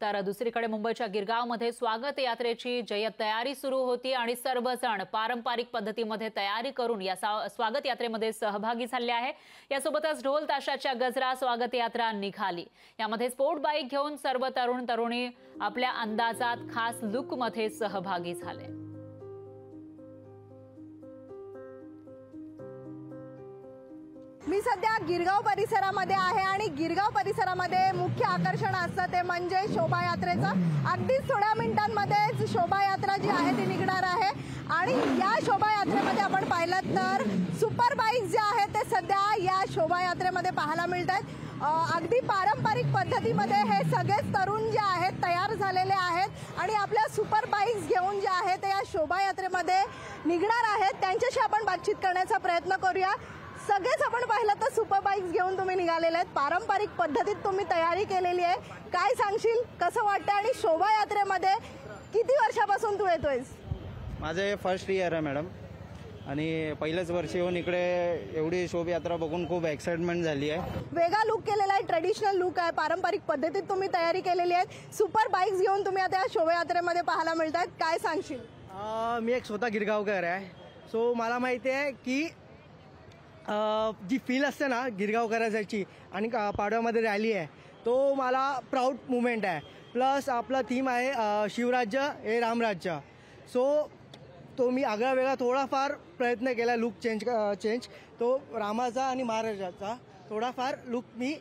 तर दुसरीकडे मुंबईच्या गिरगावमध्ये स्वागत यात्रेची जय्यत तयारी सुरू होती आणि सर्वजण पारंपरिक पद्धतीमध्ये तयारी करून या स्वागत यात्रेमध्ये सहभागी झाले आहे। यासोबतच ढोल ताशाच्या गजरात स्वागत यात्रा निघाली। यामध्ये स्पोर्ट बाईक घेऊन सर्व तरुण तरुणी आपल्या अंदाजात खास लुकमध्ये सहभागी झाले। मी सध्या गिरगाव परिसरामध्ये आहे आणि गिरगाव परिसरामध्ये मुख्य आकर्षण असतं ते म्हणजे शोभायात्रेचं। अगदीच थोड्या मिनिटांमध्येच शोभायात्रा जी आहे ती निघणार आहे आणि या शोभायात्रेमध्ये आपण पाहिलं तर सुपर बाईक्स जे आहेत ते सध्या या शोभायात्रेमध्ये पाहायला मिळतात। अगदी पारंपरिक पद्धतीमध्ये हे सगळेच तरुण जे आहेत तयार झालेले आहेत आणि आपल्या सुपर बाईक्स घेऊन जे आहेत ते या शोभायात्रेमध्ये निघणार आहेत। त्यांच्याशी आपण बातचीत करण्याचा प्रयत्न करूया। सगळेच आपण पाहिलं तर सुपर बाईक्स घेऊन तुम्ही निघालेले आहेत, पारंपरिक पद्धतीत तुम्ही तयारी केलेली आहे। काय सांगशील, कसं वाटतं आणि शोभायात्रेमध्ये किती वर्षापासून तू येतोयस? माझे फर्स्ट इयर आहे मॅडम आणि पहिलेच वर्ष येऊन इकडे एवढी शोभायात्रा बघून खूप एक्साइटमेंट झाली आहे। वेगळा लुक केलेला आहे, ट्रेडिशनल लुक आहे, पारंपरिक पद्धतीत तुम्ही तयारी केलेली आहे। सुपर बाईक्स घेऊन तुम्ही आता या शोभायात्रेमध्ये पाहायला मिळतात, काय सांगशील? मी एक स्वतः गिरगावकर आहे, सो मला माहिती आहे की जी फील असते ना गिरगावकरांची आणि पाडव्यामध्ये रॅली आहे तो मला प्राऊड मुमेंट आहे। प्लस आपला थीम आहे शिवराज्य हे रामराज्य, सो तो मी आगळा वेगळा थोडाफार प्रयत्न केला लुक चेंज तो रामाचा आणि महाराजाचा थोडाफार लुक मी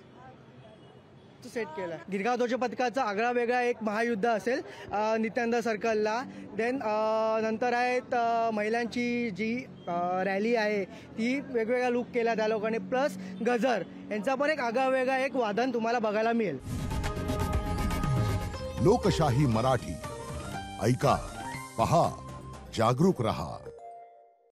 सेट केला। गिरगाव ध्वज पथकाचा आगळा वेगळा एक महायुद्ध असेल नित्यानंद सर्कलला, देन नंतर आहेत महिलांची जी रॅली आहे ती वेगवेगळा लुक केला त्या लोकांनी, प्लस गजर यांचा पण एक आगळा वेगळा एक वादन तुम्हाला बघायला मिळेल। लोकशाही मराठी ऐका, पहा, जागरूक रहा।